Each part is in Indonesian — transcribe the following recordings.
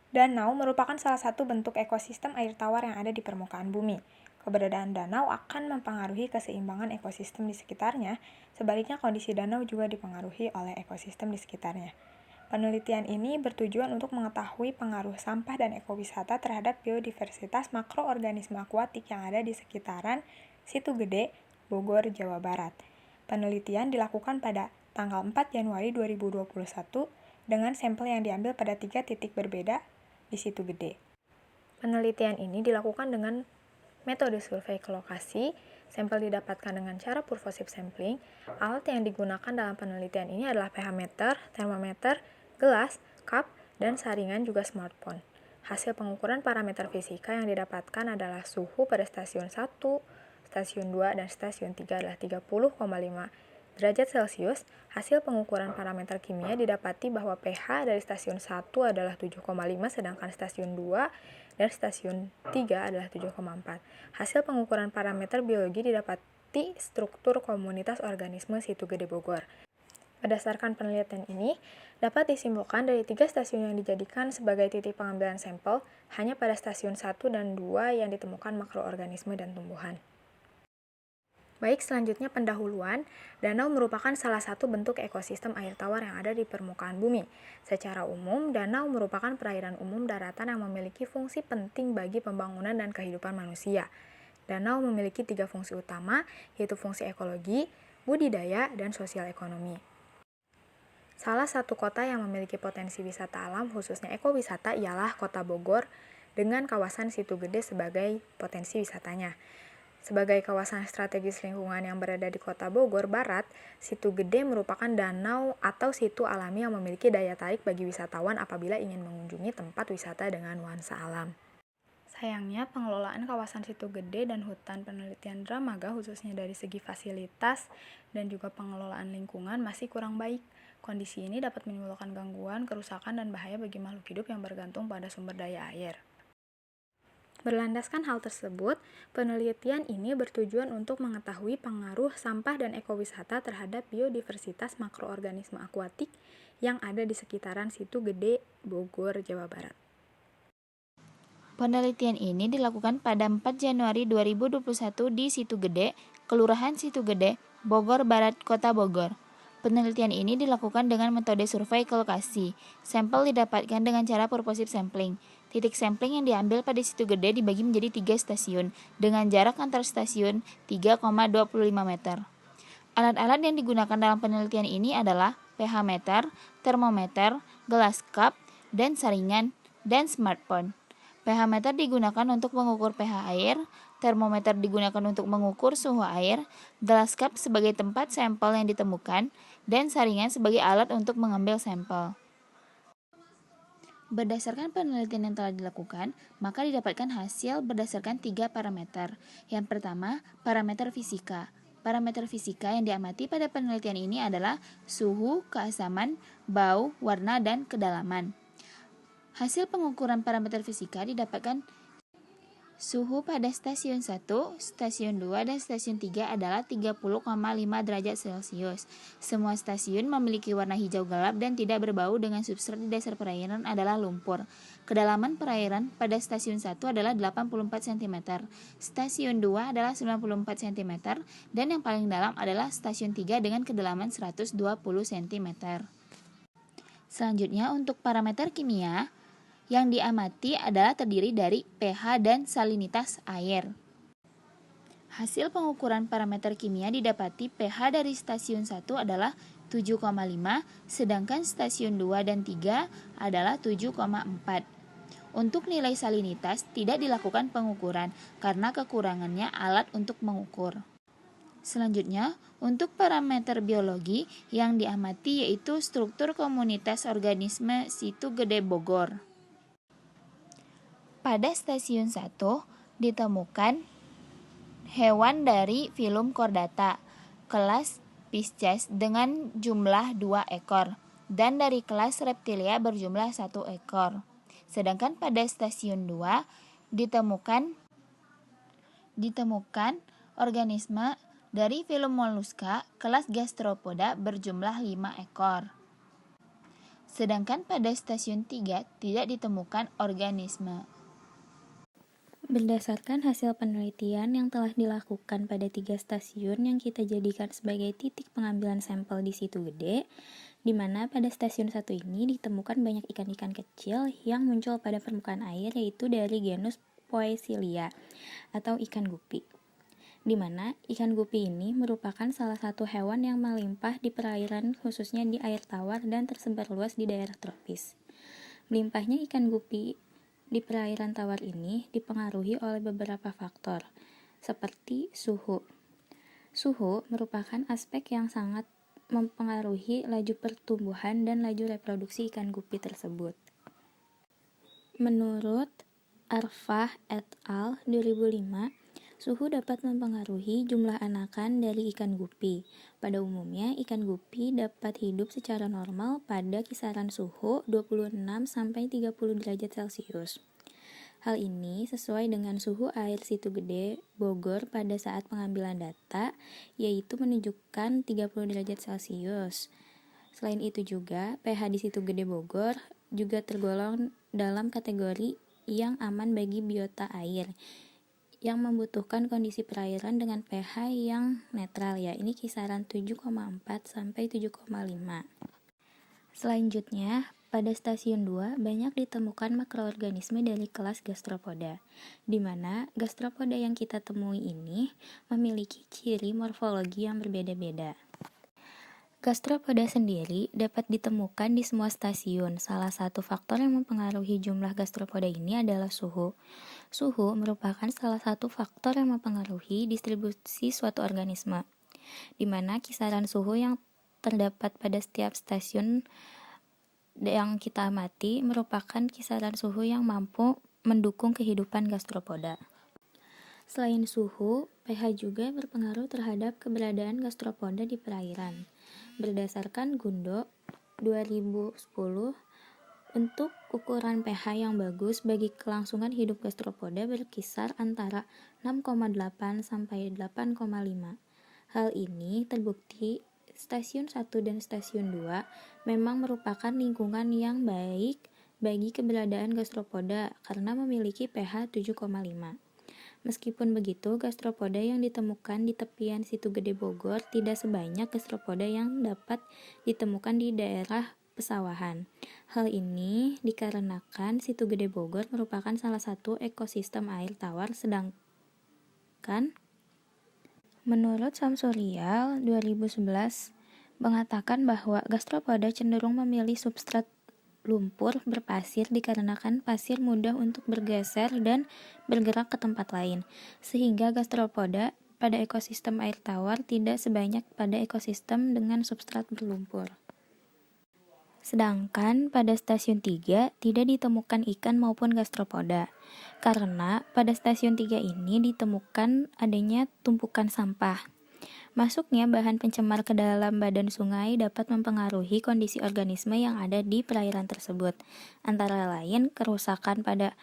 Danau merupakan salah satu bentuk ekosistem air tawar yang ada di permukaan bumi. Keberadaan danau akan mempengaruhi keseimbangan ekosistem di sekitarnya, sebaliknya kondisi danau juga dipengaruhi oleh ekosistem di sekitarnya. Penelitian ini bertujuan untuk mengetahui pengaruh sampah dan ekowisata terhadap biodiversitas makroorganisme akuatik yang ada di sekitaran Situ Gede, Bogor, Jawa Barat. Penelitian dilakukan pada tanggal 4 Januari 2021 dengan sampel yang diambil pada 3 titik berbeda di Situ Gede. Penelitian ini dilakukan dengan metode survei ke lokasi, sampel didapatkan dengan cara purposive sampling. Alat yang digunakan dalam penelitian ini adalah pH meter, termometer, gelas, cup, dan saringan juga smartphone. Hasil pengukuran parameter fisika yang didapatkan adalah suhu pada stasiun 1, stasiun 2, dan stasiun 3 adalah 30,5 derajat Celcius. Hasil pengukuran parameter kimia didapati bahwa pH dari stasiun 1 adalah 7,5 sedangkan stasiun 2 dan stasiun 3 adalah 7,4. Hasil pengukuran parameter biologi didapati struktur komunitas organisme Situ Gede Bogor. Berdasarkan penelitian ini, dapat disimpulkan dari 3 stasiun yang dijadikan sebagai titik pengambilan sampel, hanya pada stasiun 1 dan 2 yang ditemukan makroorganisme dan tumbuhan. Baik, selanjutnya pendahuluan. Danau merupakan salah satu bentuk ekosistem air tawar yang ada di permukaan bumi. Secara umum, danau merupakan perairan umum daratan yang memiliki fungsi penting bagi pembangunan dan kehidupan manusia. Danau memiliki 3 fungsi utama, yaitu fungsi ekologi, budidaya, dan sosial ekonomi. Salah satu kota yang memiliki potensi wisata alam, khususnya ekowisata, ialah Kota Bogor, dengan kawasan Situ Gede sebagai potensi wisatanya. Sebagai kawasan strategis lingkungan yang berada di Kota Bogor Barat, Situ Gede merupakan danau atau situ alami yang memiliki daya tarik bagi wisatawan apabila ingin mengunjungi tempat wisata dengan nuansa alam. Sayangnya, pengelolaan kawasan Situ Gede dan hutan penelitian Dramaga khususnya dari segi fasilitas dan juga pengelolaan lingkungan masih kurang baik. Kondisi ini dapat menimbulkan gangguan, kerusakan, dan bahaya bagi makhluk hidup yang bergantung pada sumber daya air. Berlandaskan hal tersebut, penelitian ini bertujuan untuk mengetahui pengaruh sampah dan ekowisata terhadap biodiversitas makroorganisme akuatik yang ada di sekitaran Situ Gede, Bogor, Jawa Barat. Penelitian ini dilakukan pada 4 Januari 2021 di Situ Gede, Kelurahan Situ Gede, Bogor Barat, Kota Bogor. Penelitian ini dilakukan dengan metode survei ke lokasi. Sampel didapatkan dengan cara purposive sampling. Titik sampling yang diambil pada Situ Gede dibagi menjadi 3 stasiun, dengan jarak antar stasiun 3,25 meter. Alat-alat yang digunakan dalam penelitian ini adalah pH meter, termometer, gelas cup, dan saringan, dan smartphone. pH meter digunakan untuk mengukur pH air, termometer digunakan untuk mengukur suhu air, gelas cup sebagai tempat sampel yang ditemukan, dan saringan sebagai alat untuk mengambil sampel. Berdasarkan penelitian yang telah dilakukan, maka didapatkan hasil berdasarkan 3 parameter. Yang pertama, parameter fisika. Parameter fisika yang diamati pada penelitian ini adalah suhu, keasaman, bau, warna, dan kedalaman. Hasil pengukuran parameter fisika didapatkan suhu pada stasiun 1, stasiun 2, dan stasiun 3 adalah 30,5 derajat Celcius. Semua stasiun memiliki warna hijau gelap dan tidak berbau dengan substrat di dasar perairan adalah lumpur. Kedalaman perairan pada stasiun 1 adalah 84 cm, stasiun 2 adalah 94 cm, dan yang paling dalam adalah stasiun 3 dengan kedalaman 120 cm. Selanjutnya, untuk parameter kimia, yang diamati adalah terdiri dari pH dan salinitas air. Hasil pengukuran parameter kimia didapati pH dari stasiun 1 adalah 7,5, sedangkan stasiun 2 dan 3 adalah 7,4. Untuk nilai salinitas tidak dilakukan pengukuran karena kekurangannya alat untuk mengukur. Selanjutnya, untuk parameter biologi yang diamati yaitu struktur komunitas organisme Situ Gede Bogor. Pada stasiun 1 ditemukan hewan dari filum Chordata, kelas Pisces dengan jumlah 2 ekor, dan dari kelas Reptilia berjumlah 1 ekor. Sedangkan pada stasiun 2 ditemukan organisme dari filum Mollusca, kelas Gastropoda berjumlah 5 ekor. Sedangkan pada stasiun 3 tidak ditemukan organisme. Berdasarkan hasil penelitian yang telah dilakukan pada 3 stasiun yang kita jadikan sebagai titik pengambilan sampel di Situ Gede, di mana pada stasiun 1 ini ditemukan banyak ikan-ikan kecil yang muncul pada permukaan air, yaitu dari genus Poecilia atau ikan gupi. Di mana ikan gupi ini merupakan salah satu hewan yang melimpah di perairan, khususnya di air tawar dan tersebar luas di daerah tropis. Melimpahnya ikan gupi di perairan tawar ini dipengaruhi oleh beberapa faktor, seperti suhu. Suhu merupakan aspek yang sangat mempengaruhi laju pertumbuhan dan laju reproduksi ikan gupi tersebut. Menurut Arfah et al. 2005, suhu dapat mempengaruhi jumlah anakan dari ikan gupi. Pada umumnya, ikan gupi dapat hidup secara normal pada kisaran suhu 26-30 derajat Celcius. Hal ini sesuai dengan suhu air Situ Gede, Bogor pada saat pengambilan data, yaitu menunjukkan 30 derajat Celcius. Selain itu juga, pH di Situ Gede Bogor juga tergolong dalam kategori yang aman bagi biota air, yang membutuhkan kondisi perairan dengan pH yang netral, ya ini kisaran 7,4 sampai 7,5. Selanjutnya, pada stasiun 2 banyak ditemukan makroorganisme dari kelas Gastropoda, di mana gastropoda yang kita temui ini memiliki ciri morfologi yang berbeda-beda. Gastropoda sendiri dapat ditemukan di semua stasiun. Salah satu faktor yang mempengaruhi jumlah gastropoda ini adalah suhu. Suhu merupakan salah satu faktor yang mempengaruhi distribusi suatu organisme, di mana kisaran suhu yang terdapat pada setiap stasiun yang kita amati merupakan kisaran suhu yang mampu mendukung kehidupan gastropoda. Selain suhu, pH juga berpengaruh terhadap keberadaan gastropoda di perairan. Berdasarkan Gundo 2010, untuk ukuran pH yang bagus bagi kelangsungan hidup gastropoda berkisar antara 6,8 sampai 8,5. Hal ini terbukti stasiun 1 dan stasiun 2 memang merupakan lingkungan yang baik bagi keberadaan gastropoda karena memiliki pH 7,5. Meskipun begitu, gastropoda yang ditemukan di tepian Situ Gede Bogor tidak sebanyak gastropoda yang dapat ditemukan di daerah pesawahan. Hal ini dikarenakan Situ Gede Bogor merupakan salah satu ekosistem air tawar, sedangkan menurut Samsurial 2011 mengatakan bahwa gastropoda cenderung memilih substrat lumpur berpasir dikarenakan pasir mudah untuk bergeser dan bergerak ke tempat lain, sehingga gastropoda pada ekosistem air tawar tidak sebanyak pada ekosistem dengan substrat berlumpur. Sedangkan pada stasiun 3 tidak ditemukan ikan maupun gastropoda, karena pada stasiun 3 ini ditemukan adanya tumpukan sampah. Masuknya bahan pencemar ke dalam badan sungai dapat mempengaruhi kondisi organisme yang ada di perairan tersebut, antara lain kerusakan pada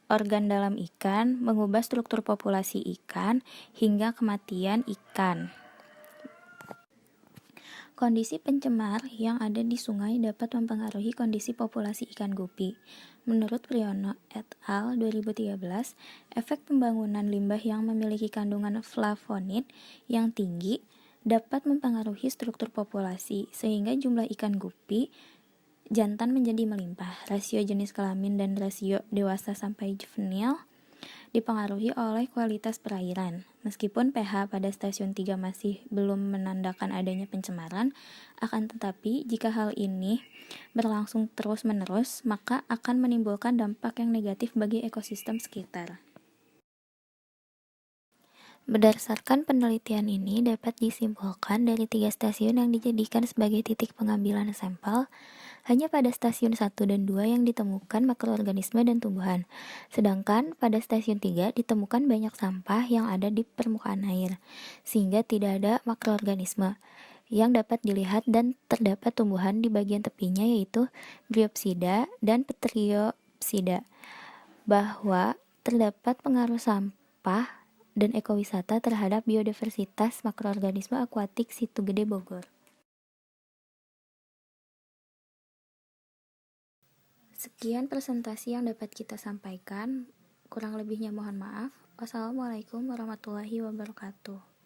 organ dalam ikan, mengubah struktur populasi ikan, hingga kematian ikan. Kondisi pencemar yang ada di sungai dapat mempengaruhi kondisi populasi ikan gupi. Menurut Priyono et al. 2013, efek pembangunan limbah yang memiliki kandungan flavonid yang tinggi dapat mempengaruhi struktur populasi, sehingga jumlah ikan gupi jantan menjadi melimpah. Rasio jenis kelamin dan rasio dewasa sampai juvenil dipengaruhi oleh kualitas perairan. Meskipun pH pada stasiun 3 masih belum menandakan adanya pencemaran, akan tetapi jika hal ini berlangsung terus-menerus, maka akan menimbulkan dampak yang negatif bagi ekosistem sekitar. Berdasarkan penelitian ini dapat disimpulkan dari 3 stasiun yang dijadikan sebagai titik pengambilan sampel, hanya pada stasiun 1 dan 2 yang ditemukan makroorganisme dan tumbuhan. Sedangkan pada stasiun 3 ditemukan banyak sampah yang ada di permukaan air, sehingga tidak ada makroorganisme yang dapat dilihat dan terdapat tumbuhan di bagian tepinya yaitu Bryopsida dan Pteriopsida. Bahwa terdapat pengaruh sampah dan ekowisata terhadap biodiversitas makroorganisme akuatik Situ Gede Bogor. Sekian presentasi yang dapat kita sampaikan. Kurang lebihnya mohon maaf. Wassalamualaikum warahmatullahi wabarakatuh.